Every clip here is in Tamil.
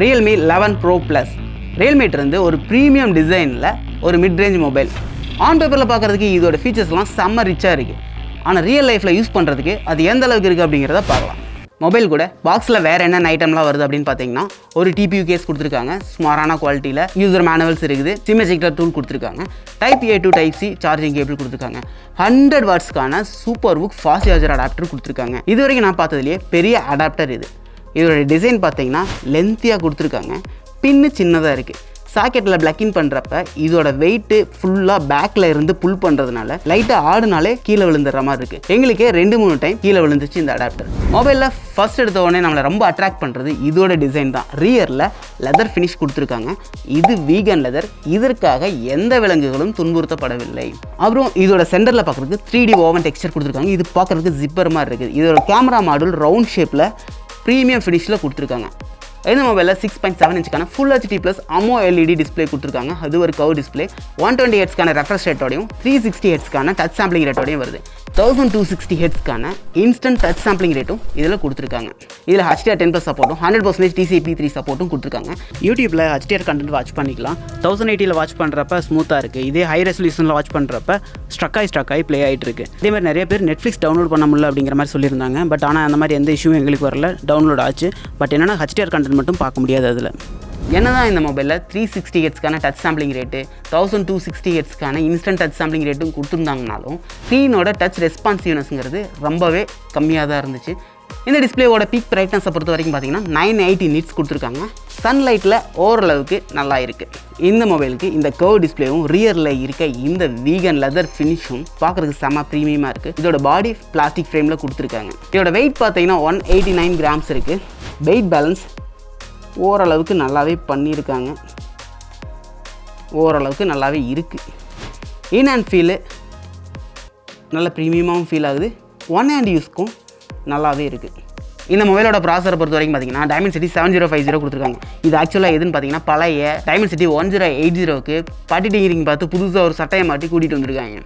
Realme 11 Pro Plus. Realme இருந்து ஒரு ப்ரீமியம் டிசைனில் ஒரு மிட் ரேஞ்ச் மொபைல். ஆன் பேப்பரில் பார்க்குறதுக்கு இதோட ஃபீச்சர்ஸ்லாம் செம்ம ரிச்சாக இருக்குது. ஆனால் ரியல் லைஃப்பில் யூஸ் பண்ணுறதுக்கு அது எந்த அளவுக்கு இருக்குது அப்படிங்கிறத பார்க்கலாம். மொபைல் கூட பாக்ஸில் வேறு என்னென்ன ஐட்டம்லாம் வருது அப்படின்னு பார்த்தீங்கன்னா, ஒரு டிபியூ கேஸ் கொடுத்துருக்காங்க, சுமாரான குவாலிட்டியில் யூசர் மேனுவல்ஸ் இருக்குது, சிம் எஜெக்டர் டூல் கொடுத்துருக்காங்க, type A to type C charging cable கொடுத்துருக்காங்க, 100 வாட்ஸ்க்கான சூப்பர் புக் ஃபாஸ்ட் சார்ஜர் அடாப்டர் கொடுத்துருக்காங்க. இது வரைக்கும் நான் பார்த்ததுலேயே பெரிய அடாப்டர் இது. இதோட டிசைன் பார்த்தீங்கன்னா லென்த்தியாக கொடுத்துருக்காங்க, பின்னு சின்னதாக இருக்குது. சாக்கெட்டில் பிளக்கின் பண்ணுறப்ப இதோட வெயிட்டு ஃபுல்லாக பேக்கில் இருந்து புல் பண்ணுறதுனால லைட்டாக ஆடுனாலே கீழே விழுந்துடுற மாதிரி இருக்குது. எங்களுக்கே 2-3 டைம் கீழே விழுந்துச்சு இந்த அடாப்டர். மொபைலில் ஃபர்ஸ்ட் எடுத்த உடனே நம்மளை ரொம்ப அட்ராக்ட் பண்ணுறது இதோட டிசைன் தான். ரியரில் லெதர் ஃபினிஷ் கொடுத்துருக்காங்க. இது வீகன் லெதர். இதற்காக எந்த விலங்குகளும் துன்புறுத்தப்படவில்லை. அப்புறம் இதோட சென்டரில் பார்க்குறதுக்கு 3D ஓவன் டெக்ஸ்சர் கொடுத்துருக்காங்க. இது பார்க்குறதுக்கு ஜிப்பர் மாதிரி இருக்குது. இதோட கேமரா மாடல் ரவுண்ட் ஷேப்பில் ப்ரீமியம் ஃபினிஷில் கொடுத்துருக்காங்க. இந்த மொபைலில் 6.7 இன்ச்சுக்கான ஃபுல் HD ப்ளஸ் அமோ LED டிஸ்பிளே கொடுத்துருக்காங்க. அது ஒரு கர்வ் டிஸ்பிளே. 120 ஹெர்ட்ஸ்க்கான ரெஃப்ரெஷ் ரேட்டோடையும் 360 ஹெர்ட்ஸ்க்கான டச் சாம்பிளிங் ரேட்டோடையும் வருது. 1260 ஹெர்ட்ஸ்க்கான இன்ஸ்டன்ட் டச் சாம்பிளிங் ரேட்டும் இதில் கொடுத்துருக்காங்க. இதில் HDR10+ சப்போர்ட்டும் 100% TCP3 சப்போர்ட்டும் கொடுத்துருக்காங்க. யூடியூப்பில் HDR கண்டென்ட் வாட்ச் பண்ணிக்கலாம். 1080ல் வாட்ச் பண்ணுறப்ப ஸ்மூத்தாக இருக்குது. இதே ஹை ரெசல்யூஷனில் வாட்ச் பண்ணுறப்ப ஸ்ட்ரக் ஆகி ப்ளே ஆகிட்டு இருக்குது. இதே மாதிரி நிறைய பேர் நெட்ஃப்ளிக்ஸ் டவுன்லோட் பண்ண முடியல அப்படிங்கிற மாதிரி சொல்லியிருந்தாங்க. பட் ஆனால் அந்த மாதிரி எந்த இஷ்யூவும் எங்களுக்கு வரல. டவுன்லோட் ஆச்சு. பட் என்னென்னா HDR கண்டென்ட் மட்டும் பார்க்க முடியாது. அதில் என்னதான் இந்த மொபைலில் 360 ஹெர்ட்ஸ்க்கான டச் சாம்பிளிங் ரேட்டு, 1260 ஹெர்ட்ஸ்க்கான இன்ஸ்டன்ட் டச் சாம்பிளிங் ரேட்டும் கொடுத்துருந்தாங்கனாலும் ஸ்க்ரீனோட டச் ரெஸ்பான்சிவ்னஸ்ங்கிறது ரொம்பவே கம்மியாக தான் இருந்துச்சு. இந்த டிஸ்பிளேவோட பீக் பிரைட்னஸை பொறுத்த வரைக்கும் பார்த்தீங்கன்னா 980 நிட்ஸ் கொடுத்துருக்காங்க. சன்லைட்டில் ஓரளவுக்கு நல்லா இருக்குது. இந்த மொபைலுக்கு இந்த கர்வ் டிஸ்பிளேவும் ரியரில் இருக்க இந்த வீகன் லெதர் ஃபினிஷும் பார்க்குறதுக்கு செம்ம ப்ரீமியமாக இருக்குது. இதோட பாடி பிளாஸ்டிக் ஃப்ரேமில் கொடுத்துருக்காங்க. இதோட வெயிட் பார்த்தீங்கன்னா 189 கிராம்ஸ் இருக்குது. வெயிட் பேலன்ஸ் ஓரளவுக்கு நல்லாவே பண்ணியிருக்காங்க. ஓரளவுக்கு நல்லாவே இருக்குது. இன் ஹேண்ட் ஃபீலு நல்ல ப்ரீமியமாகவும் ஃபீல் ஆகுது. ஒன் ஹேண்ட் யூஸ்க்கும் நல்லாவே இருக்குது. இந்த மொபைலோட ப்ராசரை பொறுத்த வரைக்கும் பார்த்தீங்கன்னா Dimensity 7050 கொடுத்துருக்காங்க. இது ஆக்சுவலாக எதுன்னு பார்த்தீங்கன்னா பழைய Dimensity 1080க்கு பட்டி டிங்கிரிங் பார்த்து புதுசாக ஒரு சட்டையை மாட்டி கூட்டிகிட்டு வந்திருக்காங்க.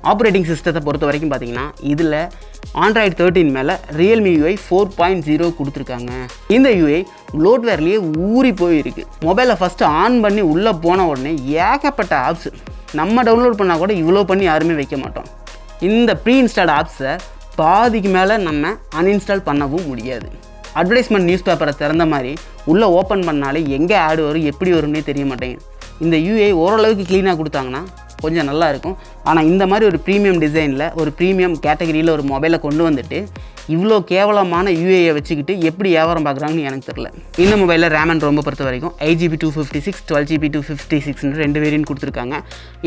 ஆப்ரேட்டிங் சிஸ்டத்தை பொறுத்த வரைக்கும் பார்த்தீங்கன்னா இதில் Android 13 மேலே Realme UI 4.0 கொடுத்துருக்காங்க. இந்த UI ப்ளோட்வேர்லேயே ஊறி போயிருக்கு. மொபைலை ஃபஸ்ட்டு ஆன் பண்ணி உள்ளே போன உடனே ஏகப்பட்ட ஆப்ஸ் நம்ம டவுன்லோட் பண்ணால் கூட இவ்வளோ பண்ணி யாருமே வைக்க மாட்டோம். இந்த ப்ரீ இன்ஸ்டால்ட் ஆப்ஸை பாதிக்கு மேலே நம்ம அன்இன்ஸ்டால் பண்ணவும் முடியாது. அட்வர்டைஸ்மெண்ட் நியூஸ் பேப்பரை திறந்த மாதிரி உள்ளே ஓப்பன் பண்ணாலே எங்கே ஆடு வரும் எப்படி வரும்னே தெரிய மாட்டேங்குது. இந்த UI ஓரளவுக்கு க்ளீனாக கொடுத்தாங்கன்னா கொஞ்சம் நல்லா இருக்கும். ஆனால் இந்த மாதிரி ஒரு ப்ரீமியம் டிசைனில் ஒரு ப்ரீமியம் கேட்டகரியில் ஒரு மொபைலை கொண்டு வந்துட்டு இவ்வளோ கேவலமான UIயை வச்சுக்கிட்டு எப்படி வியாபாரம் பார்க்குறாங்கன்னு எனக்கு தெரியல. இந்த மொபைலில் ரேம் அண்ட் ரோம்பை பொறுத்த வரைக்கும் 8GB 256, 12GB 256 2 வேரியன்ட் கொடுத்துருக்காங்க.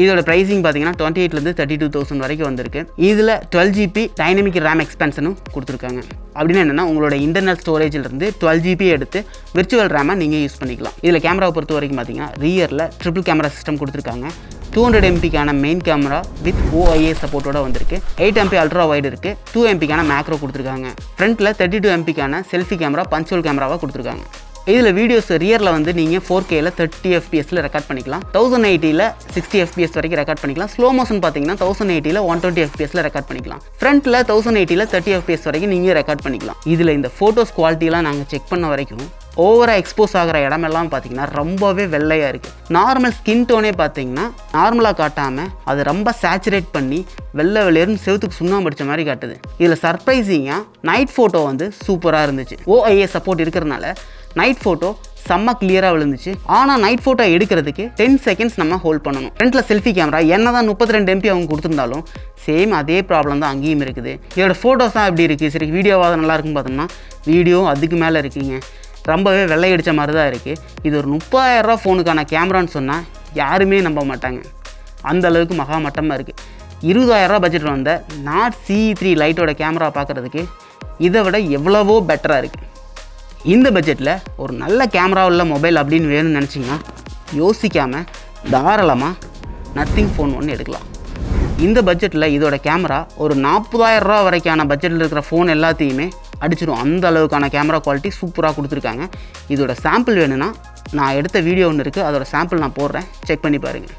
இதோட ப்ரைஸிங் பார்த்தீங்கன்னா 28,000 32,000 வரைக்கும் வந்திருக்கு. இதில் 12GB டைனமிக் ரேம் எக்ஸ்பென்ஷனும் கொடுத்துருக்காங்க. அப்படின்னு என்னென்னா உங்களோட இன்டர்னல் ஸ்டோரேஜிலிருந்து 12GB எடுத்து விர்ச்சுவல் ரேமை நீங்கள் யூஸ் பண்ணிக்கலாம். இதில் கேமராவை பொறுத்த வரைக்கும் பார்த்தீங்கன்னா ரியரில் ட்ரிபிள் கேமரா சிஸ்டம் கொடுத்துருக்காங்க. 200 MPக்கான மெயின் கேமரா வித் OIS சப்போர்ட்டோட வந்திருக்கு. 8 MP அல்ட்ரா வைடு இருக்குது. 2 MPக்கான மேக்ரோ கொடுத்துருக்காங்க. ஃப்ரண்ட்டில் 32 MPக்கான செல்ஃபி கேமரா பஞ்சுவல் கேமராவாக கொடுத்துருக்காங்க. இதில் வீடியோஸ் ரியரில் வந்து நீங்கள் 4Kல 30 FPSல ரெக்கார்ட் பண்ணிக்கலாம். 1080ல் 60 FPS வரைக்கும் ரெக்கார்ட் பண்ணிக்கலாம். ஸ்லோ மோஷன் பார்த்தீங்கன்னா 1080ல் 120 FPSல ரெக்கார்ட் பண்ணிக்கலாம். ஃப்ரண்ட்டில் 1080ல் 30 FPS வரைக்கும் நீங்கள் ரெக்கார்ட் பண்ணிக்கலாம். இதில் இந்த ஃபோட்டோஸ் குவாலிட்டிலாம் நாங்கள் செக் பண்ண வரைக்கும் ஓவராக எக்ஸ்போஸ் ஆகிற இடமெல்லாம் பார்த்தீங்கன்னா ரொம்பவே வெள்ளையாக இருக்குது. நார்மல் ஸ்கின் டோனே பார்த்தீங்கன்னா நார்மலாக காட்டாமல் அது ரொம்ப சேச்சுரேட் பண்ணி வெள்ளை வெளியேறும் செவத்துக்கு சுண்ணாம்பு அடித்த மாதிரி காட்டுது. இதில் சர்ப்ரைசிங்காக நைட் ஃபோட்டோ வந்து சூப்பராக இருந்துச்சு. OIS சப்போர்ட் இருக்கிறதுனால நைட் ஃபோட்டோ செம்ம கிளியராக விழுந்துச்சு. ஆனால் நைட் ஃபோட்டோ எடுக்கிறதுக்கு 10 செகண்ட்ஸ் நம்ம ஹோல்ட் பண்ணணும். ஃப்ரண்ட்டில் செல்ஃபி கேமரா என்ன தான் 32 MP அவங்க கொடுத்துருந்தாலும் சேம் அதே ப்ராப்ளம் தான் அங்கேயும் இருக்குது. இதோட ஃபோட்டோஸ் தான் எப்படி இருக்குது, சரி வீடியோவாக நல்லா இருக்குன்னு பார்த்தோம்னா வீடியோ அதுக்கு மேலே இருக்குங்க. ரொம்பவே வெள்ளை அடித்த மாதிரி தான் இருக்குது. இது ஒரு 30,000 ரூபா ஃபோனுக்கான கேமரான்னு சொன்னால் யாருமே நம்ப மாட்டாங்க. அந்த அளவுக்கு மகா மட்டமாக இருக்குது. 20,000 ரூபா பட்ஜெட் வந்த Nord CE3 லைட்டோட கேமரா பார்க்குறதுக்கு இதை விட எவ்வளவோ பெட்டராக இருக்குது. இந்த பட்ஜெட்டில் ஒரு நல்ல கேமரா உள்ள மொபைல் அப்படின்னு வேணும்னு நினச்சிங்கன்னா யோசிக்காமல் தாராளமாக நத்திங் ஃபோன் 1 எடுக்கலாம். இந்த பட்ஜெட்டில் இதோட கேமரா ஒரு 40,000 ரூபா வரைக்கான பட்ஜெட்டில் இருக்கிற ஃபோன் எல்லாத்தையுமே அடிச்சிடும். அந்த அளவுக்கான கேமரா குவாலிட்டி சூப்பராக கொடுத்துருக்காங்க. இதோட சாம்பிள் வேணும்னா நான் எடுத்த வீடியோ ஒன்று இருக்குது, அதோட சாம்பிள் நான் போடுறேன், செக் பண்ணி பாருங்கள்.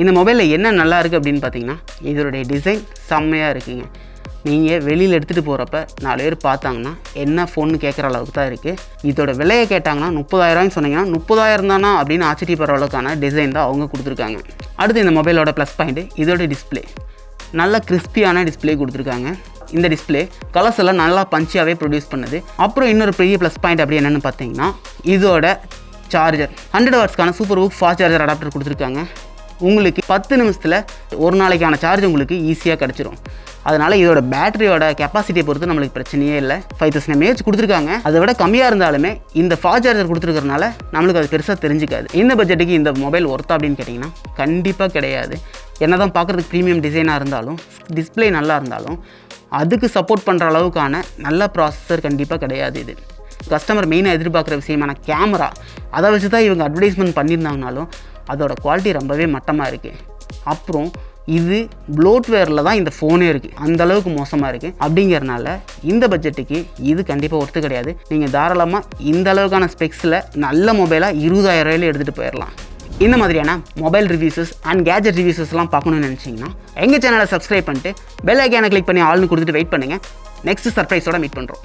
இந்த மொபைலில் என்ன நல்லா இருக்குது அப்படின்னு பார்த்தீங்கன்னா இதோடைய டிசைன் செம்மையாக இருக்குங்க. நீங்கள் வெளியில் எடுத்துகிட்டு போகிறப்ப 4 பேர் பார்த்தாங்கன்னா என்ன ஃபோன்னு கேட்குற அளவுக்கு தான் இருக்குது. இதோட விலையை கேட்டாங்கன்னா 30,000 சொன்னீங்கன்னா 30,000 தானா அப்படின்னு ஆச்சரியப்படுற அளவுக்கான டிசைன் தான் அவங்க கொடுத்துருக்காங்க. அடுத்து இந்த மொபைலோட ப்ளஸ் பாயிண்ட்டு இதோட டிஸ்பிளே. நல்ல கிறிஸ்பியான டிஸ்பிளே கொடுத்துருக்காங்க. இந்த டிஸ்பிளே கலர்ஸ் எல்லாம் நல்லா பஞ்சியாகவே ப்ரொடியூஸ் பண்ணுது. அப்புறம் இன்னொரு பெரிய ப்ளஸ் பாயிண்ட் அப்படி என்னென்னு பார்த்தீங்கன்னா இதோட சார்ஜர் 100 வாட்ஸ்க்கான super hook fast charger adapter கொடுத்துருக்காங்க. உங்களுக்கு 10 நிமிஷத்தில் ஒரு நாளைக்கான சார்ஜ் உங்களுக்கு ஈஸியாக கிடச்சிரும். அதனால் இதோட பேட்டரியோட கெப்பாசிட்டியை பொறுத்து நம்மளுக்கு பிரச்சனையே இல்லை. 5000 mAh கொடுத்துருக்காங்க. அதை விட கம்மியாக இருந்தாலுமே இந்த ஃபாஸ்ட் சார்ஜர் கொடுத்துருக்கறனால நம்மளுக்கு அது பெருசாக தெரிஞ்சுக்காது. இந்த பட்ஜெட்டுக்கு இந்த மொபைல் ஒர்த்தா அப்படின்னு கேட்டிங்கன்னா கண்டிப்பாக கிடையாது. என்ன தான் பார்க்குறதுக்கு ப்ரீமியம் டிசைனாக இருந்தாலும் டிஸ்பிளே நல்லா இருந்தாலும் அதுக்கு சப்போர்ட் பண்ணுற அளவுக்கான நல்ல ப்ராசஸர் கண்டிப்பாக கிடையாது. இது கஸ்டமர் மெயினாக எதிர்பார்க்குற விஷயமான கேமரா, அதை வச்சு தான் இவங்க அட்வர்டைஸ்மெண்ட் பண்ணியிருந்தாங்கனாலும் அதோட குவாலிட்டி ரொம்பவே மட்டமாக இருக்குது. அப்புறம் இது ப்ளோட்வேரில் தான் இந்த ஃபோனே இருக்குது, அந்தளவுக்கு மோசமாக இருக்குது. அப்படிங்கிறனால இந்த பட்ஜெட்டுக்கு இது கண்டிப்பாக ஒர்த்து கிடையாது. நீங்கள் தாராளமாக இந்த அளவுக்கான ஸ்பெக்ஸில் நல்ல மொபைலாக 20,000 எடுத்துகிட்டு போயிடலாம். இந்த மாதிரியான மொபைல் ரிவ்யூஸஸ் அண்ட் கேஜெட் ரிவ்யூஸஸ்லாம் பார்க்கணுன்னு நினச்சிங்கன்னா எங்கள் சேனலை சப்ஸ்கிரைப் பண்ணிட்டு பெல் ஐக்கானை கிளிக் பண்ணி ஆல்னு கொடுத்துட்டு வெயிட் பண்ணுங்கள். நெக்ஸ்ட் சர்ப்ரைஸோட மீட் பண்ணுறோம்.